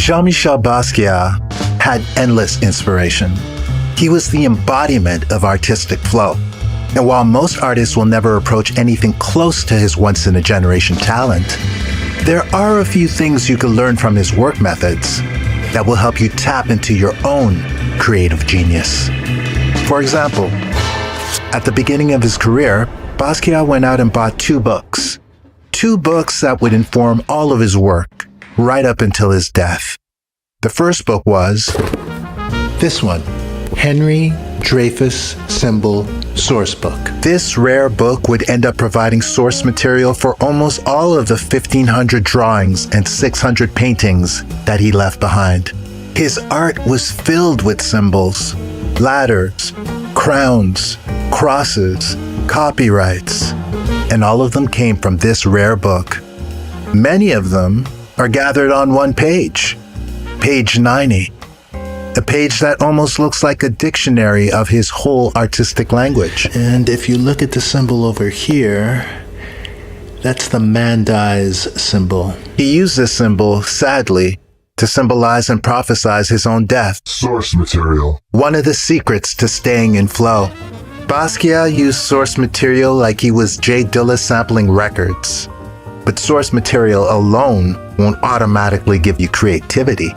Jean-Michel Basquiat had endless inspiration. He was the embodiment of artistic flow. And while most artists will never approach anything close to his once-in-a-generation talent, there are a few things you can learn from his work methods that will help you tap into your own creative genius. For example, at the beginning of his career, Basquiat went out and bought two books that would inform all of his work right up until his death. The first book was this one, Henry Dreyfus Symbol Source Book. This rare book would end up providing source material for almost all of the 1,500 drawings and 600 paintings that he left behind. His art was filled with symbols, ladders, crowns, crosses, copyrights, and all of them came from this rare book. Many of them are gathered on one page, page 90. A page that almost looks like a dictionary of his whole artistic language. And if you look at the symbol over here, that's the man dies symbol. He used this symbol, sadly, to symbolize and prophesize his own death. Source material. One of the secrets to staying in flow. Basquiat used source material like he was Jay Dilla sampling records. But source material alone won't automatically give you creativity.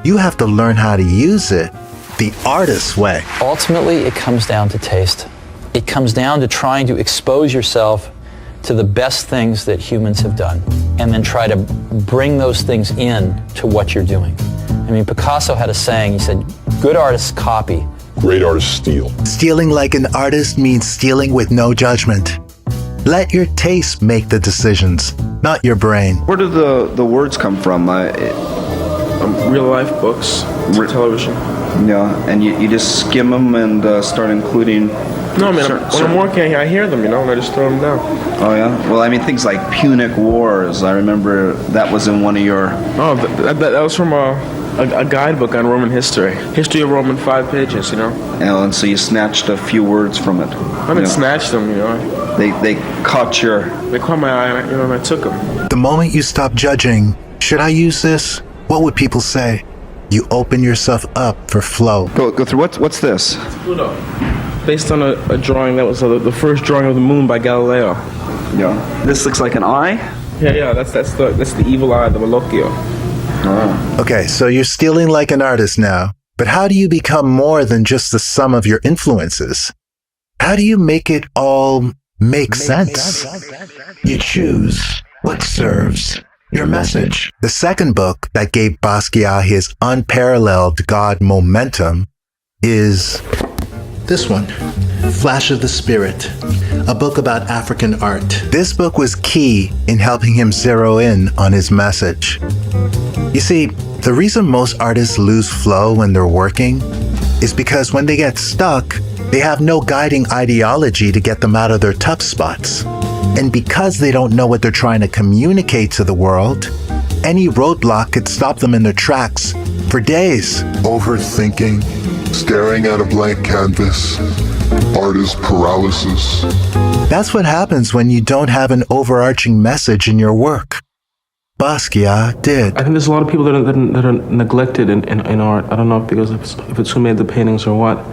You have to learn how to use it the artist's way. Ultimately, it comes down to taste. It comes down to trying to expose yourself to the best things that humans have done, and then try to bring those things in to what you're doing. I mean, Picasso had a saying, he said, good artists copy. Great artists steal. Stealing like an artist means stealing with no judgment. Let your taste make the decisions, not your brain. Where do the words come from? Real life books, television. Yeah, and you just skim them and start including... No, I mean, when I'm working, I hear them, and I just throw them down. Oh, yeah? Well, I mean, things like Punic Wars, I remember that was in one of your... Oh, that was from a guidebook on Roman history. History of Rome in 5 pages, And so you snatched a few words from it. I didn't snatch them, They caught your... They caught my eye, and I took them. The moment you stop judging, should I use this? What would people say? You open yourself up for flow. Go through. What's this? It's Pluto. Based on a drawing that was the first drawing of the moon by Galileo. Yeah. This looks like an eye? Yeah. That's the evil eye, the Malocchio. Oh. Okay, so you're stealing like an artist now. But how do you become more than just the sum of your influences? How do you make it all make sense? You choose what serves your message. The second book that gave Basquiat his unparalleled God momentum is this one, Flash of the Spirit, a book about African art. This book was key in helping him zero in on his message. You see, the reason most artists lose flow when they're working is because when they get stuck, they have no guiding ideology to get them out of their tough spots. And because they don't know what they're trying to communicate to the world, any roadblock could stop them in their tracks for days. Overthinking, staring at a blank canvas, artist paralysis. That's what happens when you don't have an overarching message in your work. Basquiat did. I think there's a lot of people that are neglected in art. I don't know because if it's who made the paintings or what,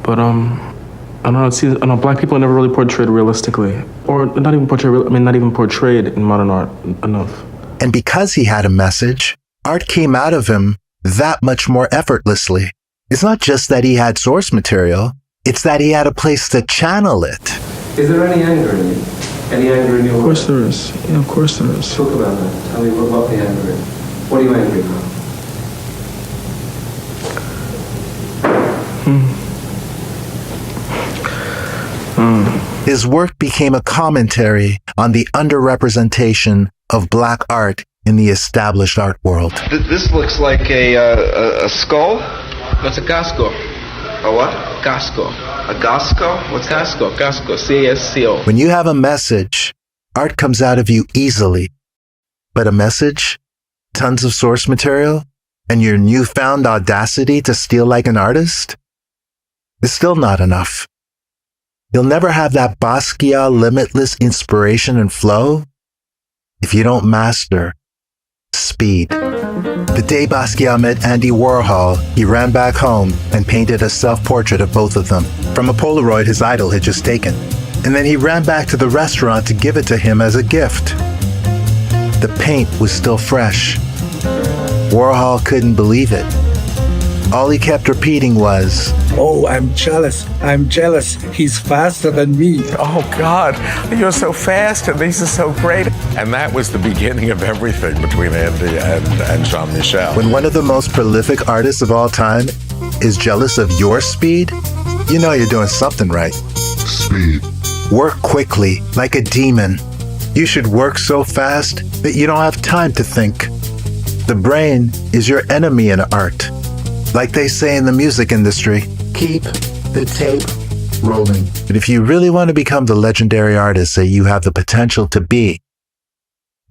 but I don't know. Black people are never really portrayed realistically, or not even portrayed in modern art enough. And because he had a message, art came out of him that much more effortlessly. It's not just that he had source material, it's that he had a place to channel it. Is there any anger in you? Any anger in your Of course there is. Yeah, of course there is. Talk about that. Tell me what the anger is. What are you angry about? His work became a commentary on the underrepresentation of Black art in the established art world. This looks like a skull. That's a casco. A what? Casco. A gasco? What's that? Casco. C-A-S-C-O. When you have a message, art comes out of you easily. But a message, tons of source material, and your newfound audacity to steal like an artist is still not enough. You'll never have that Basquiat limitless inspiration and flow if you don't master speed. The day Basquiat met Andy Warhol, he ran back home and painted a self-portrait of both of them from a Polaroid his idol had just taken. And then he ran back to the restaurant to give it to him as a gift. The paint was still fresh. Warhol couldn't believe it. All he kept repeating was, "Oh, I'm jealous. I'm jealous. He's faster than me." Oh God, you're so fast and these are so great. And that was the beginning of everything between Andy and Jean-Michel. when one of the most prolific artists of all time is jealous of your speed, you know you're doing something right. Speed. Work quickly, like a demon. You should work so fast that you don't have time to think. The brain is your enemy in art. Like they say in the music industry, keep the tape rolling. But if you really want to become the legendary artist that you have the potential to be,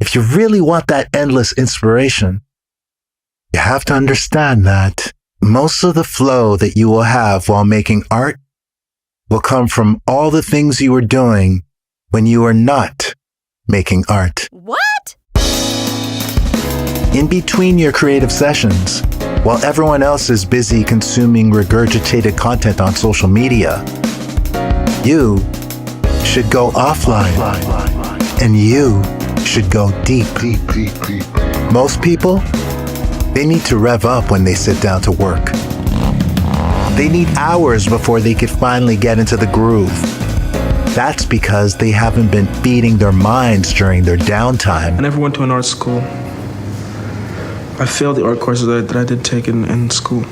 if you really want that endless inspiration, you have to understand that most of the flow that you will have while making art will come from all the things you were doing when you were not making art. What? In between your creative sessions, while everyone else is busy consuming regurgitated content on social media, you should go offline, and you should go deep. Most people, they need to rev up when they sit down to work. They need hours before they could finally get into the groove. That's because they haven't been feeding their minds during their downtime. I never went to an art school. I failed the art courses that I did take in school.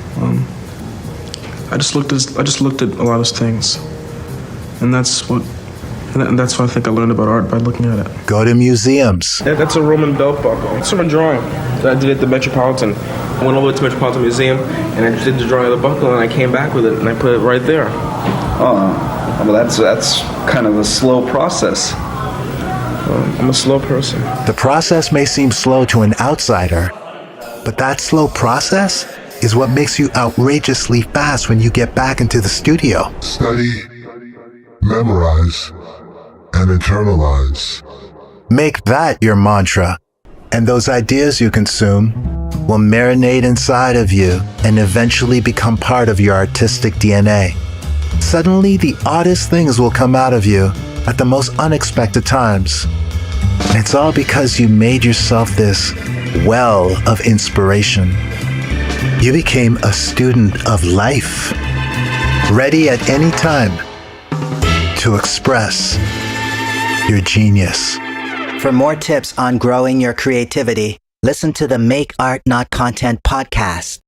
I just looked at a lot of things, and that's what I think I learned about art, by looking at it. Go to museums. That's a Roman belt buckle. It's from a drawing that I did at the Metropolitan. I went all the way to the Metropolitan Museum, and I did the drawing of the buckle, and I came back with it, and I put it right there. Oh, well, that's kind of a slow process. I'm a slow person. The process may seem slow to an outsider, but that slow process is what makes you outrageously fast when you get back into the studio. Study, memorize, and internalize. Make that your mantra, and those ideas you consume will marinate inside of you and eventually become part of your artistic DNA. Suddenly, the oddest things will come out of you at the most unexpected times. And it's all because you made yourself this well of inspiration. You became a student of life, ready at any time to express your genius. For more tips on growing your creativity, listen to the Make Art Not Content podcast.